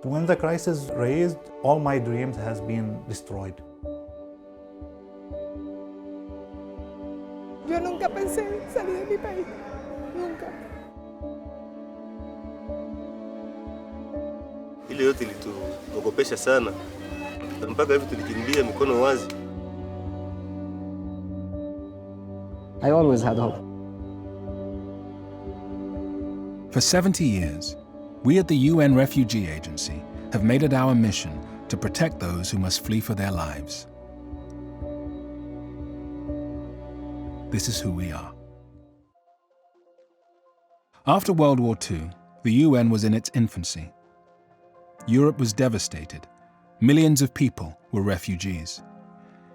When the crisis raised, all my dreams has been destroyed. Yo nunca pensé salir de mi país, nunca. Ile yote ilituogopesha sana, mpaka hivi tulikimbia mikono wazi. I always had hope. For 70 years, we at the UN Refugee Agency have made it our mission to protect those who must flee for their lives. This is who we are. After World War II, the UN was in its infancy. Europe was devastated. Millions of people were refugees.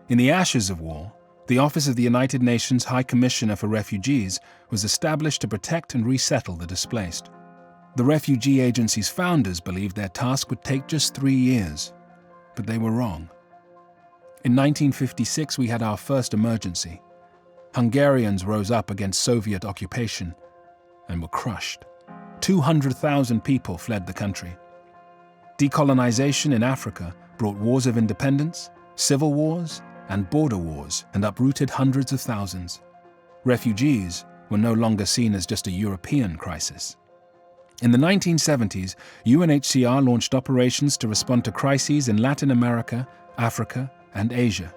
In the ashes of war, the Office of the United Nations High Commissioner for Refugees was established to protect and resettle the displaced. The Refugee Agency's founders believed their task would take just 3 years, but they were wrong. In 1956, we had our first emergency. Hungarians rose up against Soviet occupation and were crushed. 200,000 people fled the country. Decolonization in Africa brought wars of independence, civil wars, and border wars, and uprooted hundreds of thousands. Refugees were no longer seen as just a European crisis. In the 1970s, UNHCR launched operations to respond to crises in Latin America, Africa, and Asia.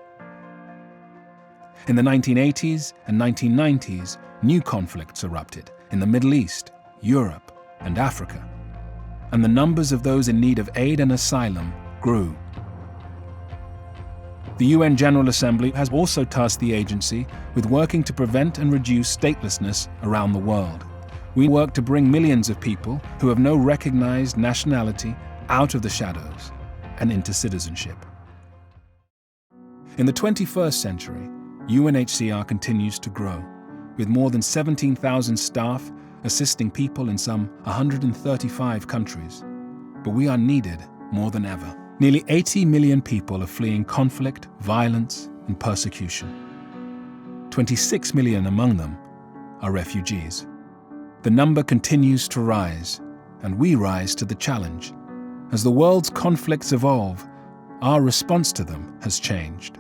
In the 1980s and 1990s, new conflicts erupted in the Middle East, Europe, and Africa, and the numbers of those in need of aid and asylum grew. The UN General Assembly has also tasked the agency with working to prevent and reduce statelessness around the world. We work to bring millions of people who have no recognized nationality out of the shadows and into citizenship. In the 21st century, UNHCR continues to grow, with more than 17,000 staff assisting people in some 135 countries. But we are needed more than ever. Nearly 80 million people are fleeing conflict, violence, and persecution. 26 million among them are refugees. The number continues to rise, and we rise to the challenge. As the world's conflicts evolve, our response to them has changed.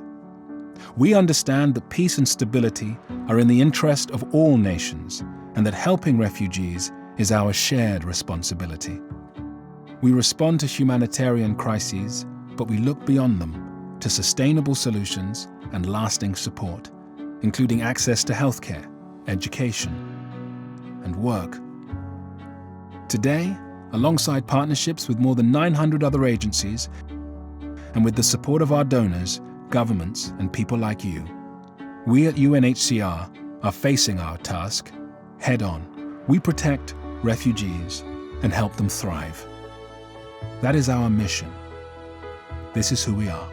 We understand that peace and stability are in the interest of all nations, and that helping refugees is our shared responsibility. We respond to humanitarian crises, but we look beyond them to sustainable solutions and lasting support, including access to healthcare, education, and work. Today, alongside partnerships with more than 900 other agencies, and with the support of our donors, governments, and people like you, we at UNHCR are facing our task head-on. We protect refugees and help them thrive. That is our mission. This is who we are.